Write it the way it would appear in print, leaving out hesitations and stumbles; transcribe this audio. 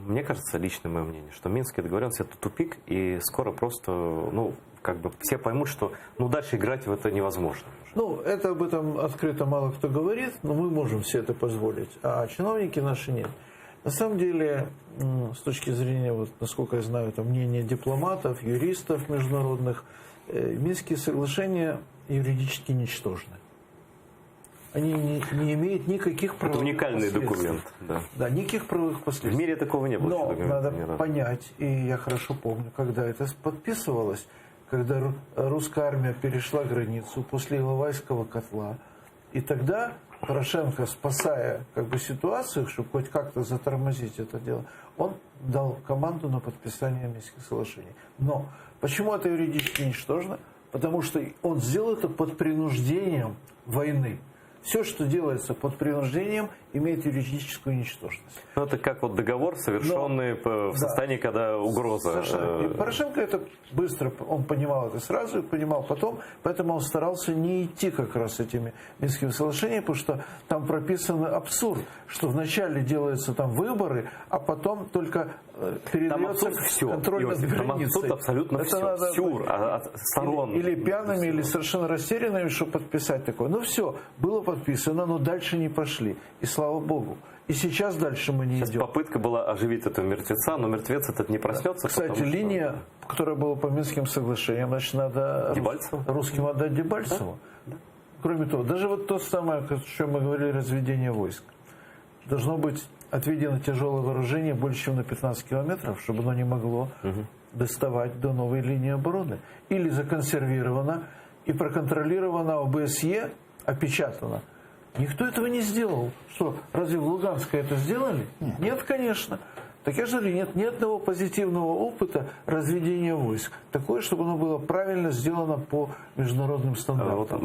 Мне кажется, личное мое мнение, что Минские договоренности — это тупик, и скоро просто, ну, как бы все поймут, что, ну, дальше играть в это невозможно. Ну, это об этом открыто мало кто говорит, но мы можем себе это позволить, а чиновники наши нет. На самом деле, с точки зрения, вот, насколько я знаю, это мнение дипломатов, юристов международных, Минские соглашения юридически ничтожны. Они не имеют никаких правовых Это уникальный последствий. документ. Да. Да, никаких правовых последствий. В мире такого не было. Но надо понять, и я хорошо помню, когда это подписывалось, когда русская армия перешла границу после Иловайского котла, и тогда Порошенко, спасая как бы ситуацию, чтобы хоть как-то затормозить это дело, он дал команду на подписание Минских соглашений. Но почему это юридически ничтожно? Потому что он сделал это под принуждением войны. Все, что делается под принуждением, имеет юридическую ничтожность. Ну, это как вот договор, совершенный в состоянии, когда угроза. Совершенно. И Порошенко это быстро, он понимал это сразу и понимал потом, поэтому он старался не идти как раз этими Минскими соглашениями, потому что там прописан абсурд, что вначале делаются там выборы, а потом только передается контроль над границей. Там абсурд абсолютно это все. Надо Сюр, от сторон. Или пьяными, или совершенно растерянными, чтобы подписать такое. Ну все, было подписано, но дальше не пошли. И слава Богу. И сейчас дальше мы не идем. Попытка была оживить этого мертвеца, но мертвец этот не проснется. Кстати, линия, которая была по Минским соглашениям, значит, надо русским отдать Дебальцеву. Да? Кроме того, даже вот то самое, о чем мы говорили, разведение войск. Должно быть отведено тяжелое вооружение больше, чем на 15 километров, чтобы оно не могло доставать до новой линии обороны. Или законсервировано и проконтролировано ОБСЕ, опечатано. Никто этого не сделал. Что, разве в Луганске это сделали? Нет, конечно. Так я же говорю, нет ни одного позитивного опыта разведения войск. Такое, чтобы оно было правильно сделано по международным стандартам.